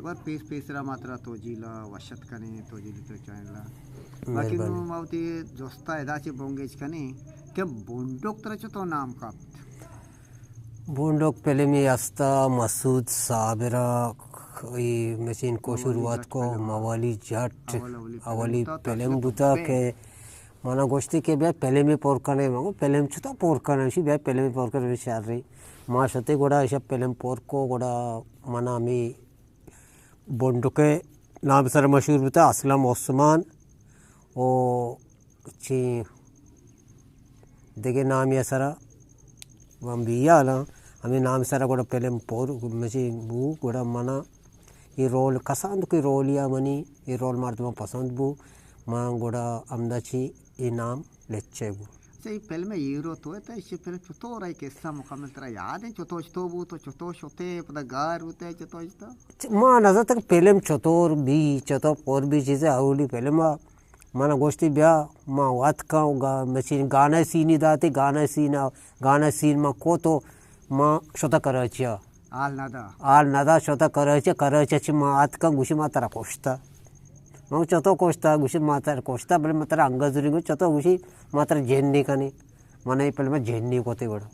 اگر پیس پیسرا ماترا توجیلا وشت کنی توجیلی تو چائنلا باقی نو موتی دوستا اداچی بونگیچ کنی کہ بونڈوک ترچ تو نام کاپت بونڈوک پہلے میں استا مسعود صابرہ مشین کو شروعات کو موالی جٹ اولی پہلے بوتا کہ مانا گوشتی کہ بیا پہلے میں پورکانے مانگو پہلے میں چھتا پورکانے شی بیا پہلے میں پورکانے شار رہی ماں شتے گوڑا ایشا پہلے میں پورکو گوڑا مانا ہمیں بونڈوکے نام سر مشہور بتا اسلم عثمان او چی دیکھے نام یا سرا ہم بیا آلا ہمیں نام سرا گوڑا پہلے میں پور مشین بو گوڑا مانا یہ رول کساند کوئی رولیا منی یہ رول مردمہ پسند بو ماں گوڑا امدہ چی یہ نام لچے بو صحیح پہلے میں ہیرو تو ہے اسی پہلے چھتو رہا ہے قصہ مکمل ترہ یاد ہے چھتو بو تو چھتو شتے پتہ گار ہوتا ہے چھتو شتا ماں نظر تک پہلے میں چھتور بھی چھتو پور بھی چیزیں اولی پہلے مانا گوشتی بیا ماں وات کا مشین گانا سینی داتے گانا سین ماں کو تو ماں شتا کراچیا آل ندا شتا کراچیا چی ماں آت کا گوشی ماں ترہ کوشتا ماں چھتو کوشتا گوشی ماں ترہ کوشتا بلے ماں ترہ انگزوری گو چھتو گوشی ماں ترہ جیننی کنی مانا یہ پہلے میں جیننی کو تے بڑا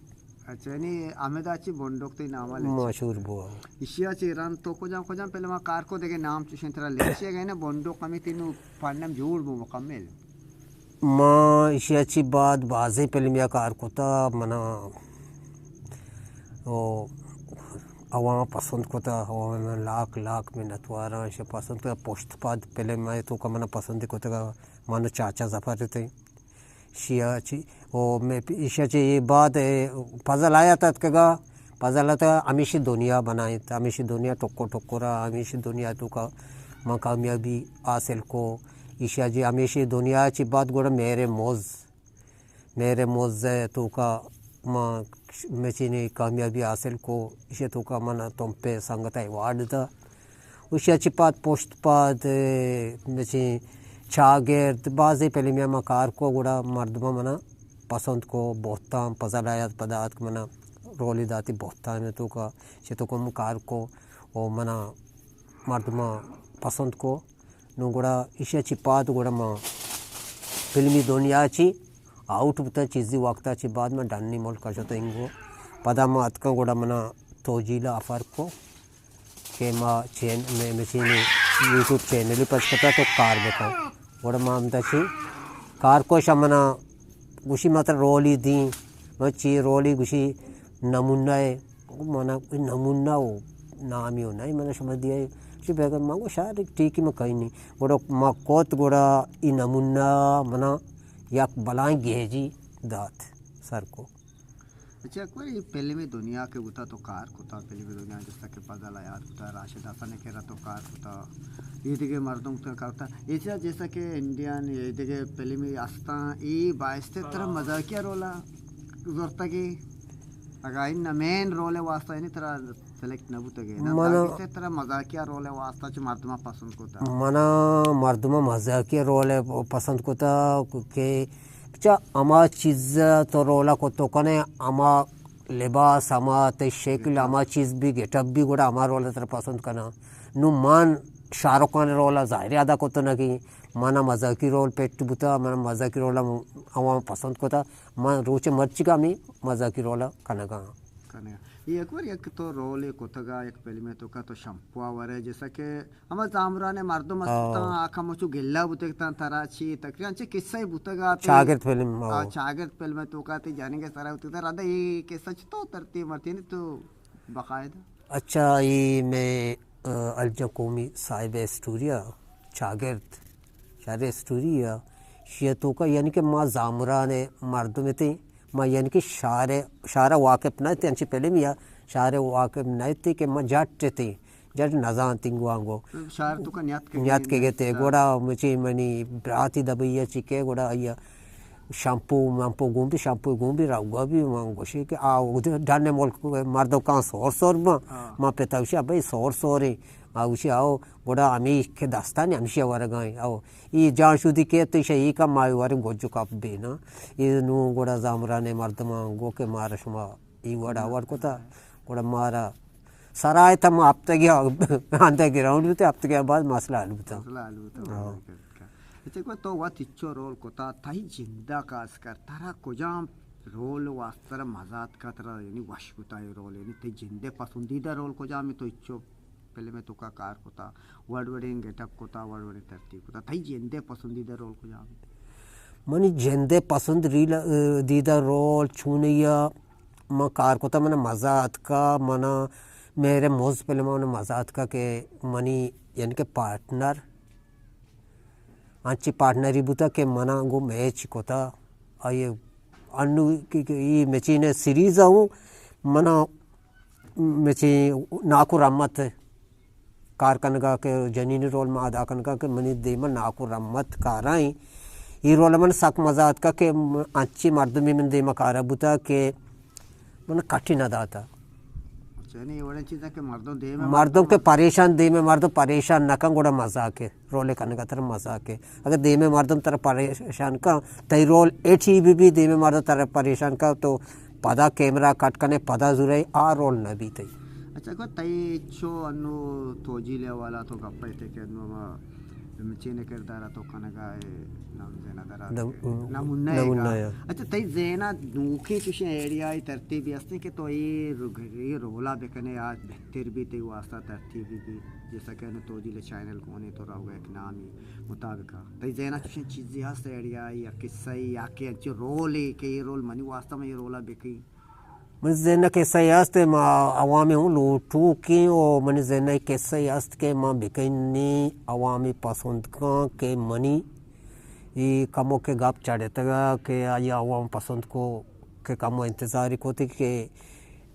اچھا یعنی احمد آچی بونڈوک تے ناما لیچے مشہور بوا اشیا چی رن تو کو جام پہلے ماں کار کو دیکھے نام چوشن ترہ لیچے گئے نا بونڈوک ہمیں تینو پانڈم جوڑ بو مکمل ماں اشیا چی بعد بازی پہلے میں کار کو تا منا عوام پسند کو تا عوام لاکھ میں نتوارا اشیا پسند کو تا پوشت پاد پہلے میں تو کا منا پسند کو تا مانو چاچا زفر رہتے شیا چی میں اشیا چی یہ بات پزل آیا تا کگا پزل آتا ہمیشہ دنیا بنائیں تا ہمیشہ دنیا ٹکو رہا ہمیشہ دنیا تو کا ماں کامیابی حاصل کو اشیا جی ہمیشہ دنیا چی بات گوڑا میرے موز ہے تو کا ماں مچینی کامیابی حاصل کو اشیا تو کا منا تم پہ سنگتا ایوارڈ دا اشیا چی پات پوشت پاد مچین چاگرد بازی پہلے میں کار کو گوڑا مردمہ منا پسند کو بہتام پزل آیات پدات منا رولی داتی بہتام میں تو کا چھتو کم کار کو او منا مردمہ پسند کو نو گوڑا اشیا چی پات گوڑا ماں فلمی دنیا چی آؤٹ بتا چیزی وقتا چی بعد میں ڈننی ملک شتا انگو پدا ماں اتکا گوڑا منا توجیلا افر کو کہ ماں مچینی یوٹیوب چینلی پچ کتا تو کار بکا گوڑا ماں امتا چی کار کو شمنا گوشی ماں تر رولی دیں ماں چی رولی گوشی نمونہ ہے مانا نمونہ ہو نامی ہو نائی مانا شما دیا ہے چی بیگر ماں گو شاید ٹھیکی میں کہیں نہیں گوڑا ماں کوت گوڑا ای نمونہ منا یک بلائیں گیجی دات سر کو اچھا کوئی پہلے میں دنیا کے ہوتا تو کار ہوتا پہلے میں دنیا جس طرح کہ پزل آیات ہوتا راشد حسن نے کہہ رہا تو کار ہوتا یہ دیکھے مردوں کا کرتا ایسا جیسا کہ انڈین یہ دیکھے پہلے میں آستان ای باعث طرح مذاکیہ رولا گزرتا کہ اگر ان مین رول واسطہ انہی طرح سلیکٹ نہ ہوتا گئے نا اسی طرح مذاکیہ رول واسطہ چھ مردمہ پسند کوتا منا مردمہ مذاکیہ رول پسند کوتا کہ چا اما چیز تو رولا کو تو کنے اما لباس اما تے شکل اما چیز بھی گیٹ اپ بھی گوڑا اما رولا تر پسند کنا نو مان شاہ رخ خان رولا ظاہر ادا کو تو نگی مانا مذاکی رول پیٹ بوتا مانا مذاکی رولا عوام پسند کوتا مان روچے مرچی کا ہمیں مذاکی رولا کنگا یہ ایک بار ایک تو رول ایک ہوتا گا ایک پہلی میں تو کا تو شمپو آور ہے جیسا کہ ہمیں زامران مردم استا آکھا مچو گلہ بوتے کتا تراچی تقریباً چھ قصہ ہی بوتا گا چاگرد فلم چاگرد فلم تو کا تی جانے کے سارا ہوتا تھا رادہ یہ قصہ چھتو ترتیب مرتی نہیں تو باقاعدہ اچھا یہ میں الجا قومی صاحب اسٹوریا چاگرد شہر اسٹوریا شیعتوں کا یعنی کہ ماں زامران مردم تھے ماں یعنی کہ شارع واقف نہ تھے انچہ پہلے میں شارع واقف نہ تھے کہ ماں جٹ تھے جٹ نزان تنگو آنگو شارع تو کا نیت کے گئے تھے گوڑا مچی منی براتی دبئی چکے گوڑا آیا شامپو گومبی راؤگا بھی گوشی کہ آو ڈانے ملک مردوں کہاں سور ماں پیتاوشی بھائی سور ہیں آوشی آو گوڑا ہمیں کے داستانی ہمشی ورگائیں آو یہ جان شودی کے تو یہ کا مائی وارن گوجو کاپ بینا یہ نو گوڑا زامرانے مردمان گو کے مارا شما ای وڑا کو تا گوڑا مارا سرائے تم آپ تک گیا آنتا گراؤنڈ ہوتے آپ تک گیا بعد مسئلہ حل ہوتا تو وہ تچو رول کوتا تاہی زندہ کاس کر تارا کجام رول واسطر مزاد کا ترا یعنی وش کوتا ہے رول یعنی تی زندے پسندیدہ رول کجام تو اچو پہلے میں تو کا کار کوتا ورڈ ورڈنگ گیٹ اپ کوتا ورڈ ورڈنگ ترتیب کوتا تاہی زندے پسندیدہ رول کجام منی جندے پسند دیدہ رول چونیا میں کار کوتا من مزاد کا منا میرے موز پہلے میں مزاد کا کہ منی یعنی کہ پارٹنر انچی پارٹنری بوتا کہ منا گو میچ کوتا آئیے انو یہ میچین سیریز ہوں منا میچی ناکو رحمت کار کنگا کہ جنینی رول میں ادا کنگا کہ منی دیما ناکو رحمت کارائیں یہ رول من سک مزاد کا کہ انچی مردمی من دیما کارا بوتا کہ من کٹی نہ داتا یعنی وڑے چیزیں کہ مردوں کے پریشان دے میں مردوں پریشان نہ کن گوڑا مزا کے رولے کرنے کا طرح مزا کے اگر دے میں مردوں طرح پریشان کا تی رول ایٹھی بھی دے میں مردوں طرح پریشان کا تو پدا کیمرہ کٹ کرنے پدا ضروری آ رول نہ بھی تی اچھا کو تی چو انو توجی لے والا تو گپا تے کہ انو مچینے کردارا تو کنگا نام زینا درا نمونہ اچھا تی زینا نوکی چوشیں ایڈیائی ترتیبی ہستے کہ تو یہ رولا بکنے آج بہتر بھی تی واسطہ ترتیبی بھی جیسا کہ انو توجی لے چینل کونے تو رہو گا ایک نامی مطابقہ تی زینا چوشیں چیزی ہستے ایڈیائی یا قصہی یا کہ انچو رولی کہ یہ رول منی واسطہ میں یہ رولا بکی من زینہ کیسا یاست ما عوامی ہوں لوٹو کی اور من زینہ کیسا یاست کہ ما بکنی عوامی پسند کان کہ منی یہ کمو کے گاپ چاڑتا گا کہ یہ عوام پسند کو کہ کمو انتظاری کو تھی کہ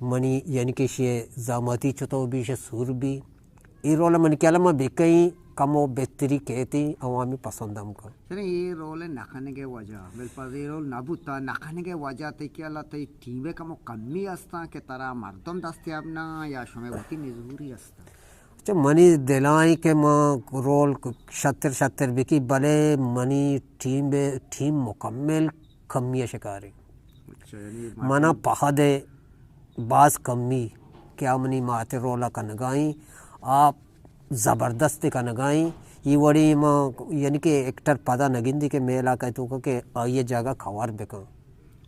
منی یعنی کہ یہ زامتی چطو بھی یہ سور بھی یہ رول من کیا لما بکنی کمو بہتری کہتی عوامی پسند ہم کا سر یہ رول نکھنے کے وجہ بالپاس یہ رول نبوتا نکھنے کے وجہ تی کیا اللہ تی ٹیمے کمو کمی استا کہ ترا مردم دستیاب نا یا شمع ہوتی نظوری استا اچھا منی دلائیں کہ ماں رول شتر بکی بلے منی ٹیم مکمل کمی شکاری منا پہدے بعض کمی کیا منی ماتے رولا کا نگائیں آپ زبردست کا نگائیں یہ وڑی ماں یعنی کہ ایکٹر پدا نگندی کے میلا کہ تو کہ آئیے جگہ کھوار بکا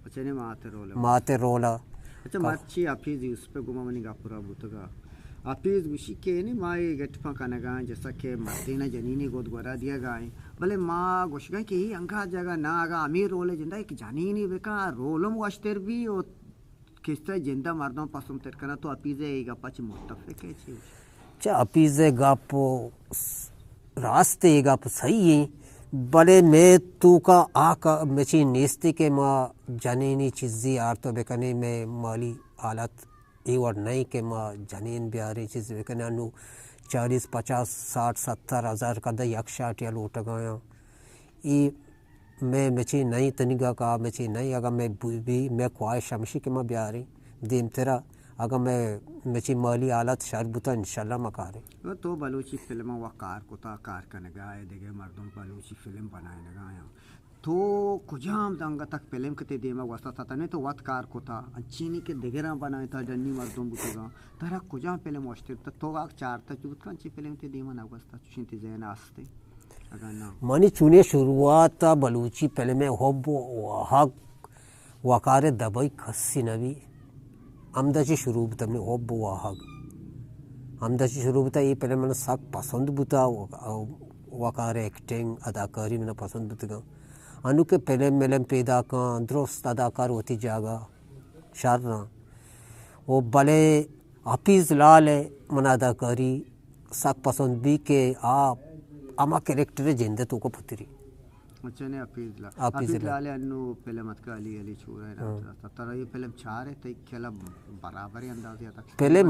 اچھا نہیں ماتے رولا اچھا مچی اپیزی اس پہ گما منی گا پورا بوتگا اپیز گوشی کے نہیں مائی گٹپا کا نگائیں جیسا کہ مردینہ جنینی گود گورا دیا گائیں بلے ماں گوش گئیں کہ ہی انگا جگہ نا آگا امیر رولے جندہ ایک جنینی بکا رولم واشتر بھی اور کس طرح جندہ مردوں پسند تر کرنا تو اپیزے ایگا پچ متفق ہے چیز چا اپیزے گاپ راستے گاپ صحیح ہیں بلے میں تو کا آکا مچی نیستی کے ماں جنینی چیزی آرتو بکنے میں مالی حالت ایوڑ نہیں کہ ماں جنین بیاری چیز بکنے انو 40 50 60 70 ہزار کا دا یک شاٹ یا لوٹ گایا ای میں مچی نہیں تنگا کا مچی نہیں اگر میں بھی میں خواہش ہمشی کہ ماں بیاری دیم تیرا اگر میں مچی مالی حالت شربتا انشاءاللہ مکارے تو بلوچی فلم و کار کتا کار کا نگائے دیگے مردم بلوچی فلم بنائے نگایا تو کجام دنگا تک فلم کتے دیما واسطہ تھا نہیں تو وقت کار کتا چینی کے دیگران بنائے تھا جنی مردم بوتگا ترا کجام فلم واشتر تا تو آگ چارتا چوت کانچی فلم تے دیما نگوستا چوشنتی زین آستے منی چونے شروعات بلوچی فلم حب و حق وقار دبائی کسی نبی امدہ چی شروع بتا میں حب و حق امدہ چی شروع بتا یہ پہلے میں ساک پسند بتا وقار ایکٹنگ اداکاری میں پسند بتا انو کے پہلے ملم پیدا کان درست اداکار ہوتی جاگا شارنا وہ بلے حفیظ لال ہے من اداکاری ساک پسند بھی کہ آپ اما کریکٹر جندے تو کو پتری اچھا نے حفیظ لال انو فلم اتکا علی چھوڑا ہے ترا یہ فلم چھا رہے تھے کھیلا برابری اندازی آتا پہلے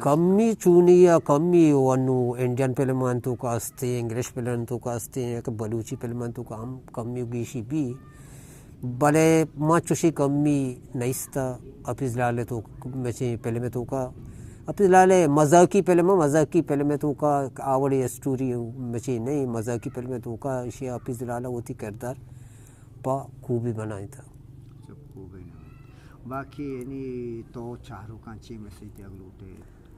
کمی چونی یا کمی انو انڈین فلم انتو کا استے انگلش فلم انتو کا استے بلوچی فلم انتو کا ہم کمی گیشی بھی بلے ماں چوشی کمی نیستا حفیظ لال تو مچی فلم تو کا حفیظ لال مزاقی فلم تو کا آوڑی اسٹوری مچی نہیں مزاقی فلم تو کا اسی حفیظ لال ہوتی کردار پا خوبی بنائی تھا باقی یعنی تو چاروں کانچی میں سے اگلوٹے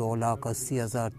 2,80,000